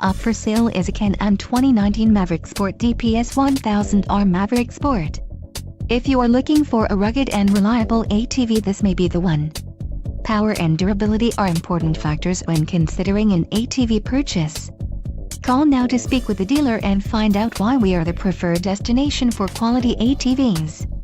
Up for sale is a Can-Am 2019 Maverick Sport DPS 1000R Maverick Sport. If you are looking for a rugged and reliable ATV, this may be the one. Power and durability are important factors when considering an ATV purchase. Call now to speak with the dealer and find out why we are the preferred destination for quality ATVs.